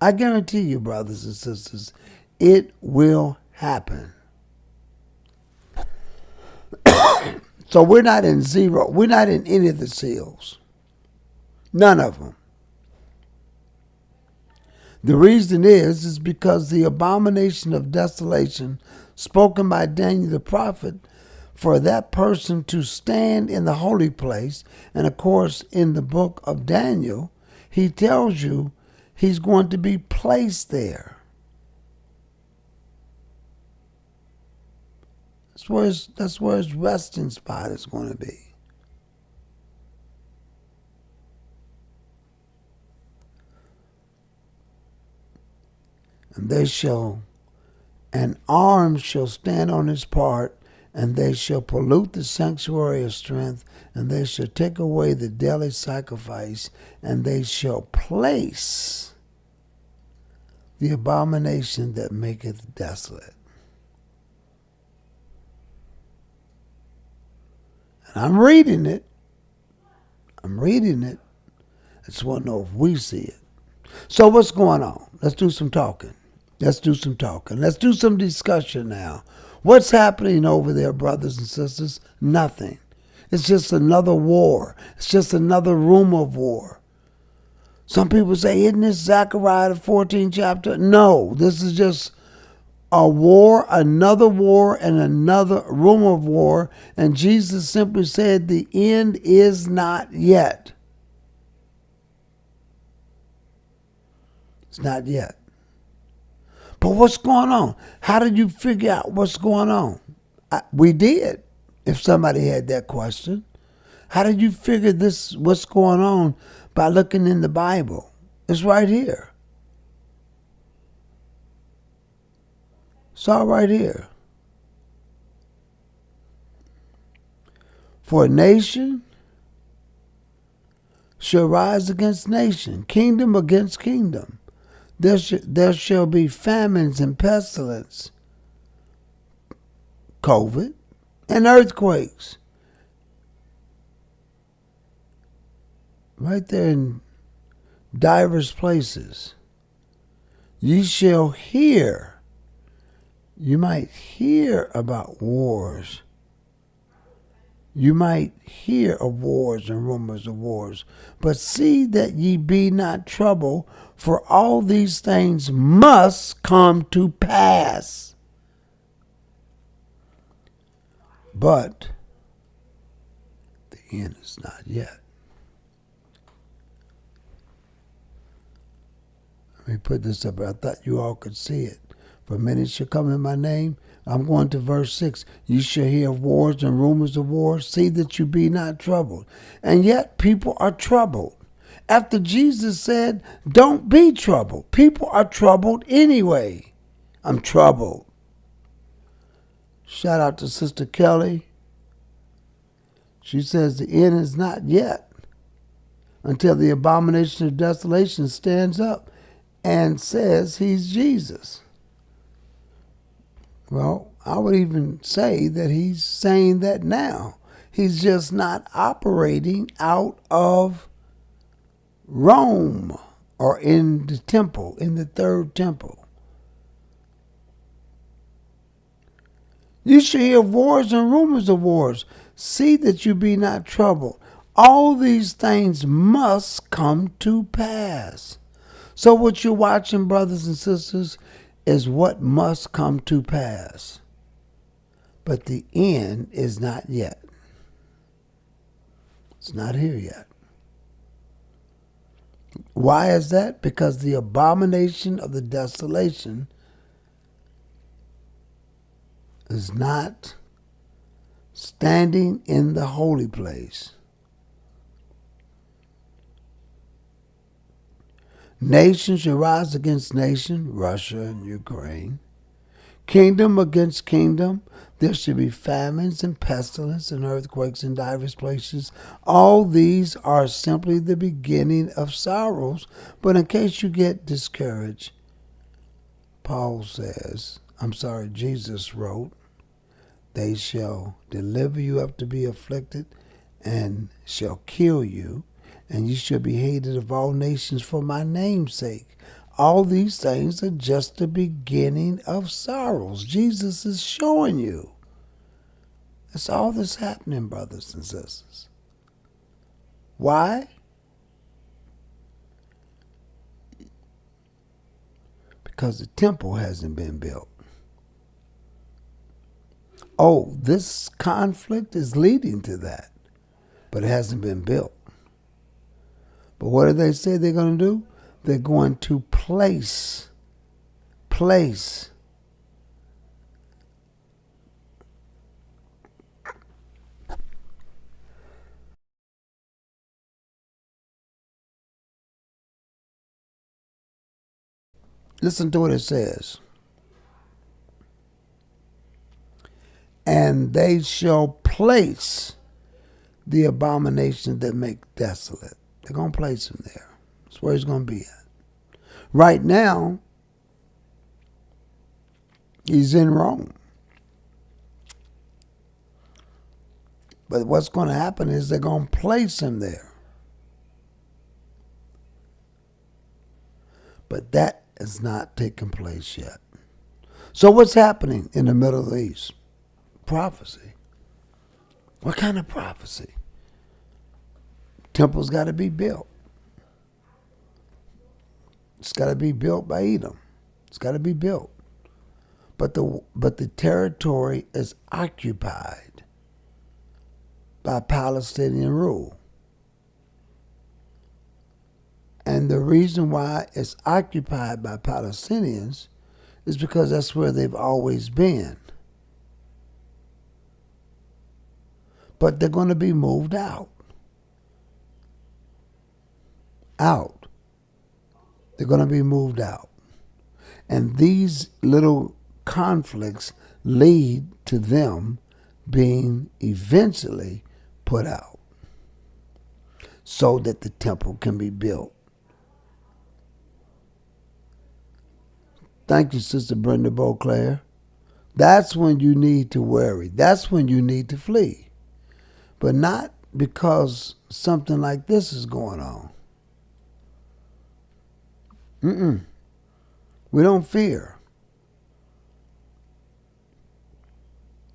I guarantee you, brothers and sisters, it will happen. So we're not in zero. We're not in any of the seals. None of them. The reason is because the abomination of desolation spoken by Daniel the prophet, for that person to stand in the holy place, and of course in the book of Daniel, he tells you he's going to be placed there. That's where his resting spot is going to be. And arms shall stand on his part, and they shall pollute the sanctuary of strength, and they shall take away the daily sacrifice, and they shall place the abomination that maketh desolate. And I'm reading it. I just want to know if we see it. So what's going on? Let's do some talking. Let's do some talking. Let's do some discussion now. What's happening over there, brothers and sisters? Nothing. It's just another war. It's just another rumor of war. Some people say, isn't this Zechariah the 14th chapter? No, this is just a war, another war, and another rumor of war. And Jesus simply said, the end is not yet. It's not yet. But what's going on? How did you figure out what's going on? We did, if somebody had that question. How did you figure this, what's going on, by looking in the Bible? It's right here. It's all right here. For a nation shall rise against nation, kingdom against kingdom. There shall be famines and pestilence, COVID, and earthquakes. Right there in divers places. Ye shall hear. You might hear about wars. You might hear of wars and rumors of wars. But see that ye be not troubled, for all these things must come to pass. But the end is not yet. Let me put this up. I thought you all could see it. For many shall come in my name. I'm going to verse 6. You shall hear of wars and rumors of wars. See that you be not troubled. And yet people are troubled. After Jesus said, don't be troubled. People are troubled anyway. I'm troubled. Shout out to Sister Kelly. She says the end is not yet until the abomination of desolation stands up and says he's Jesus. Well, I would even say that he's saying that now. He's just not operating out of Rome or in the temple, in the third temple. You shall hear of wars and rumors of wars. See that you be not troubled. All these things must come to pass. So what you're watching, brothers and sisters, is what must come to pass. But the end is not yet. It's not here yet. Why is that? Because the abomination of the desolation is not standing in the holy place. Nation shall rise against nation, Russia and Ukraine. Kingdom against kingdom. There shall be famines and pestilence and earthquakes in divers places. All these are simply the beginning of sorrows. But in case you get discouraged, Jesus wrote, they shall deliver you up to be afflicted and shall kill you, and you shall be hated of all nations for my name's sake. All these things are just the beginning of sorrows. Jesus is showing you. That's all that's happening, brothers and sisters. Why? Because the temple hasn't been built. Oh, this conflict is leading to that, but it hasn't been built. But what do they say they're going to do? They're going to place. Listen to what it says. And they shall place the abomination that make desolate. They're going to place him there. That's where he's going to be at. Right now, he's in Rome. But what's going to happen is they're going to place him there. But that has not taken place yet. So what's happening in the Middle East? Prophecy. What kind of prophecy? Temple's got to be built. It's got to be built by Edom. It's got to be built. But the territory is occupied by Palestinian rule. And the reason why it's occupied by Palestinians is because that's where they've always been. But they're going to be moved out. Out. They're going to be moved out. And these little conflicts lead to them being eventually put out so that the temple can be built. Thank you, Sister Brenda Beauclair. That's when you need to worry. That's when you need to flee. But not because something like this is going on. We don't fear.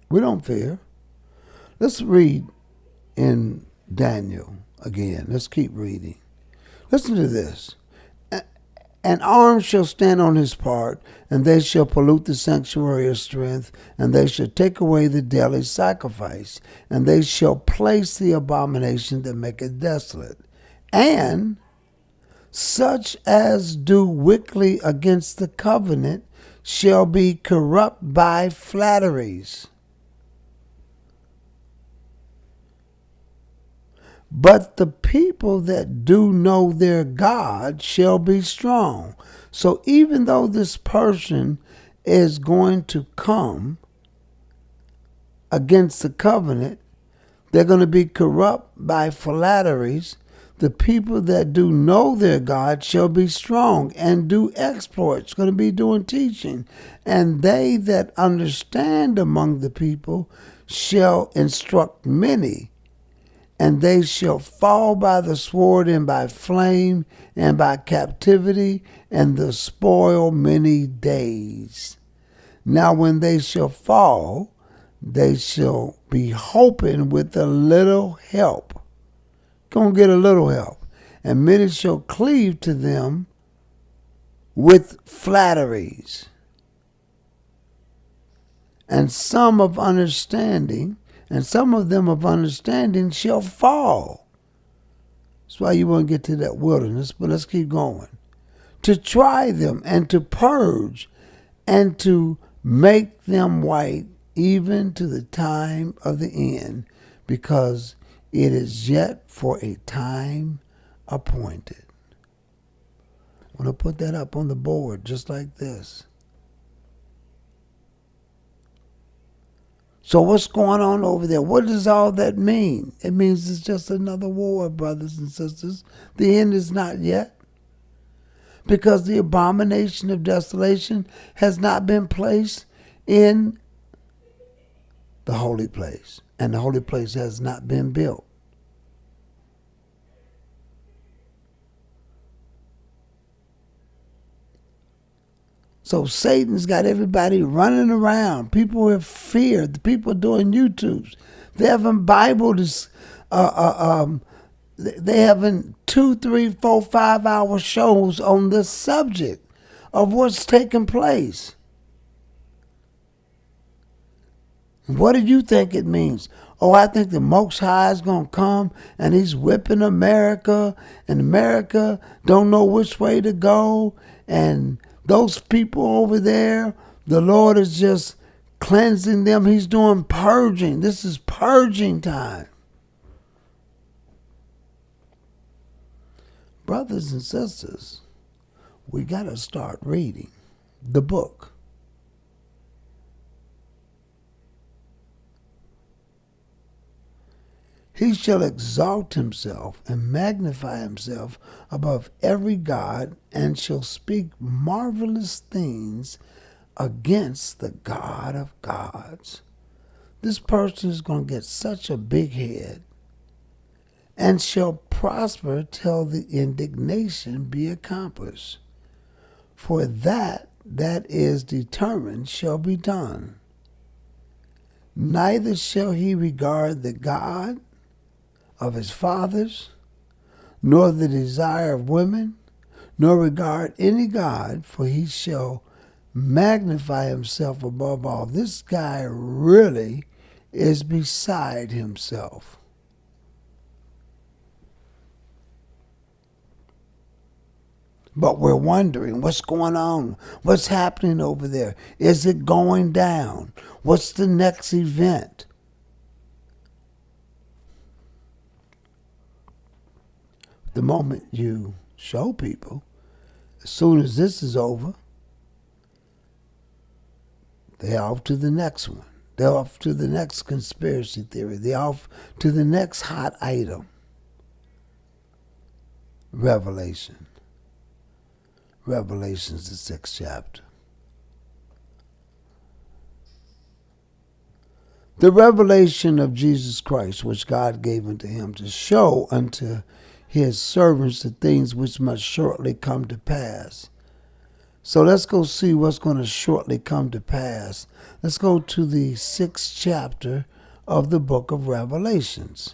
We don't fear. Let's read in Daniel again. Let's keep reading. Listen to this. An arm shall stand on his part, and they shall pollute the sanctuary of strength, and they shall take away the daily sacrifice, and they shall place the abomination that maketh desolate. And such as do wickedly against the covenant shall be corrupt by flatteries. But the people that do know their God shall be strong. So even though this person is going to come against the covenant, they're going to be corrupt by flatteries. The people that do know their God shall be strong and do exploits, going to be doing teaching. And they that understand among the people shall instruct many. And they shall fall by the sword and by flame and by captivity and the spoil many days. Now when they shall fall, they shall be hoping with a little help. Gonna get a little help. And many shall cleave to them with flatteries. And some of understanding, and some of them of understanding shall fall. That's why you want to get to that wilderness, but let's keep going. To try them and to purge and to make them white even to the time of the end, because it is yet for a time appointed. I want to put that up on the board just like this. So what's going on over there? What does all that mean? It means it's just another war, brothers and sisters. The end is not yet. Because the abomination of desolation has not been placed in the holy place. And the holy place has not been built. So Satan's got everybody running around. People have fear. The people doing YouTubes. They having Bible. They having 2, 3, 4, 5 hour shows on this subject of what's taking place. What do you think it means? Oh, I think the Most High is going to come and he's whipping America, and America don't know which way to go, and those people over there, the Lord is just cleansing them. He's doing purging. This is purging time. Brothers and sisters, we got to start reading the book. He shall exalt himself and magnify himself above every god, and shall speak marvelous things against the God of gods. This person is going to get such a big head and shall prosper till the indignation be accomplished. For that is determined shall be done. Neither shall he regard the God of his fathers, nor the desire of women, nor regard any God, for he shall magnify himself above all. This guy really is beside himself. But we're wondering what's going on. What's happening over there? Is it going down? What's the next event? The moment you show people, as soon as this is over, they're off to the next one. They're off to the next conspiracy theory. They're off to the next hot item. Revelation. Revelation's the 6th chapter. The revelation of Jesus Christ, which God gave unto him to show unto his servants the things which must shortly come to pass. So let's go see what's going to shortly come to pass. Let's go to the 6th chapter of the book of Revelations.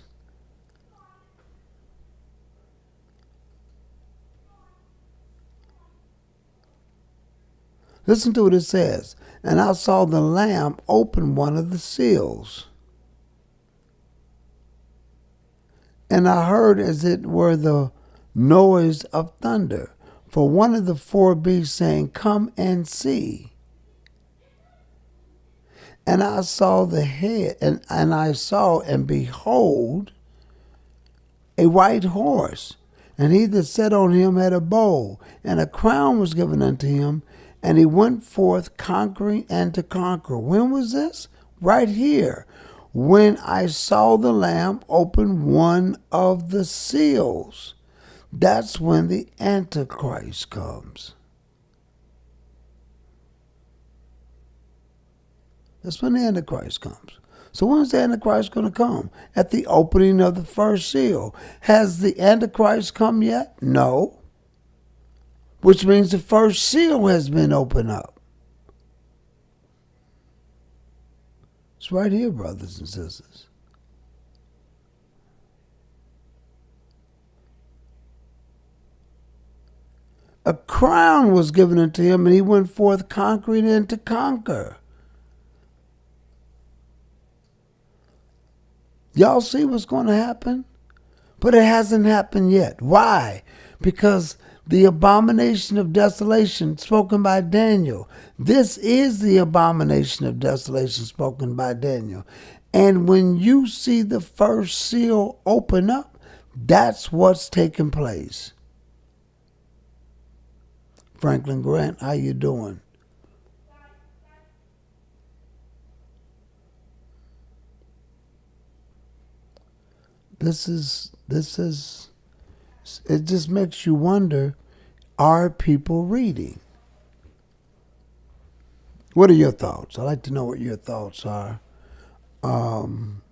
Listen to what it says. And I saw the Lamb open one of the seals. And I heard as it were the noise of thunder. For one of the 4 beasts saying, Come and see. And I saw the head, and I saw, and behold, a white horse. And he that sat on him had a bow, and a crown was given unto him, and he went forth conquering and to conquer. When was this? Right here. When I saw the Lamb open one of the seals. That's when the Antichrist comes. That's when the Antichrist comes. So when's the Antichrist going to come? At the opening of the first seal. Has the Antichrist come yet? No. Which means the first seal has been opened up. It's right here, brothers and sisters. A crown was given unto him, and he went forth conquering and to conquer. Y'all see what's going to happen? But it hasn't happened yet. Why? Because the abomination of desolation spoken by Daniel. This is the abomination of desolation spoken by Daniel. And when you see the first seal open up, that's what's taking place. Franklin Grant, how you doing? This is, it just makes you wonder, are people reading? What are your thoughts? I'd like to know what your thoughts are. I'm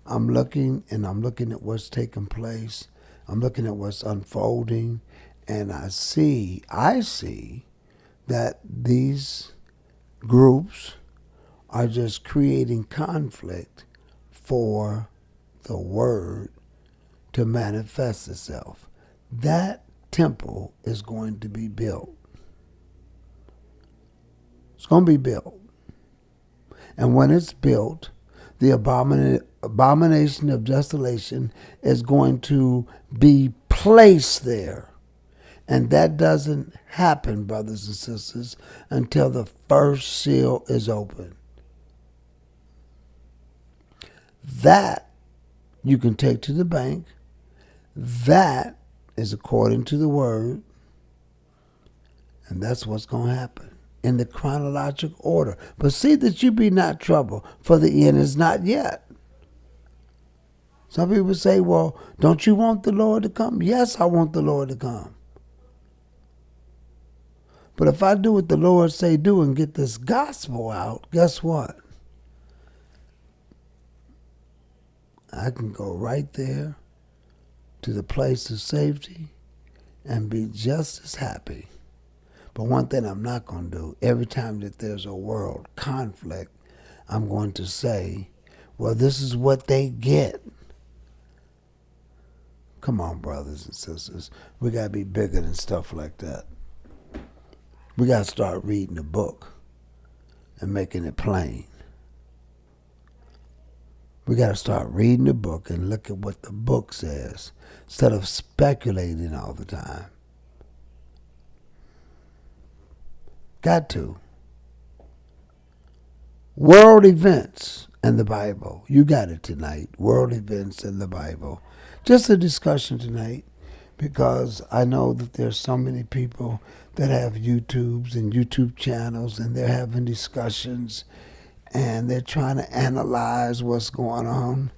looking at what's taking place. I'm looking at what's unfolding, and I see that these groups are just creating conflict for the word to manifest itself. That temple is going to be built. It's going to be built. And when it's built, the abomination of desolation is going to be placed there. And that doesn't happen, brothers and sisters, until the first seal is opened. That you can take to the bank. That is according to the word. And that's what's going to happen in the chronological order. But see that you be not troubled, for the end is not yet. Some people say, well, don't you want the Lord to come? Yes, I want the Lord to come. But if I do what the Lord say do and get this gospel out, guess what? I can go right there to the place of safety and be just as happy. But one thing I'm not going to do, every time that there's a world conflict, I'm going to say, well, this is what they get. Come on, brothers and sisters. We got to be bigger than stuff like that. We got to start reading the book and making it plain. We got to start reading the book and look at what the book says instead of speculating all the time. Got to. World events and the Bible. You got it tonight. World events and the Bible. Just a discussion tonight, because I know that there's so many people that have YouTubes and YouTube channels, and they're having discussions, and they're trying to analyze what's going on.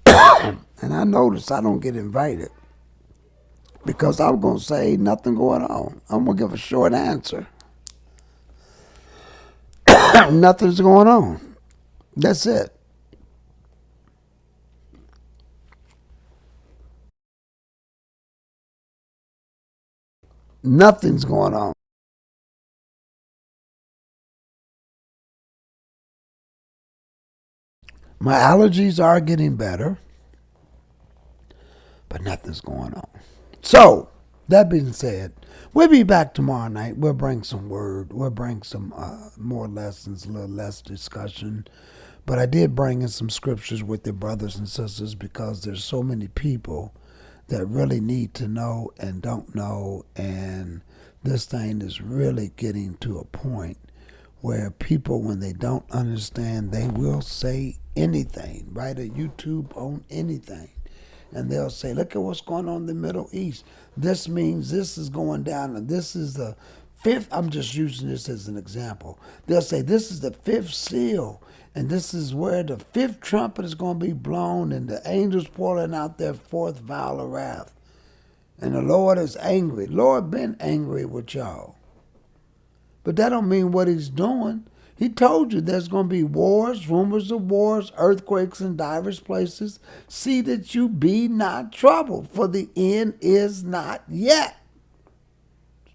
And I notice I don't get invited, because I'm going to say nothing going on. I'm going to give a short answer. Nothing's going on. That's it. Nothing's going on. My allergies are getting better, but nothing's going on. So, that being said, we'll be back tomorrow night. We'll bring some word. We'll bring some more lessons, a little less discussion. But I did bring in some scriptures with the brothers and sisters, because there's so many people that really need to know and don't know. And this thing is really getting to a point where people, when they don't understand, they will say anything, write a YouTube on anything. And they'll say, look at what's going on in the Middle East. This means this is going down, and this is the fifth. I'm just using this as an example. They'll say this is the fifth seal, and this is where the fifth trumpet is going to be blown, and the angels pouring out their fourth vial of wrath. And the Lord is angry. Lord been angry with y'all. But that don't mean what he's doing. He told you there's going to be wars, rumors of wars, earthquakes in diverse places. See that you be not troubled, for the end is not yet.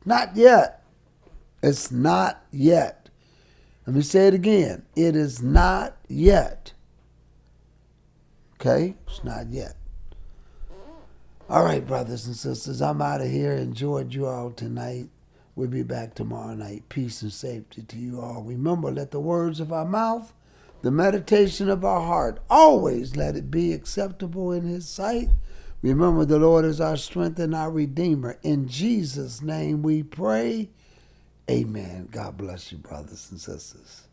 Not yet. It's not yet. Let me say it again. It is not yet. Okay? It's not yet. All right, brothers and sisters, I'm out of here. Enjoyed you all tonight. We'll be back tomorrow night. Peace and safety to you all. Remember, let the words of our mouth, the meditation of our heart, always let it be acceptable in his sight. Remember, the Lord is our strength and our Redeemer. In Jesus' name we pray. Amen. God bless you, brothers and sisters.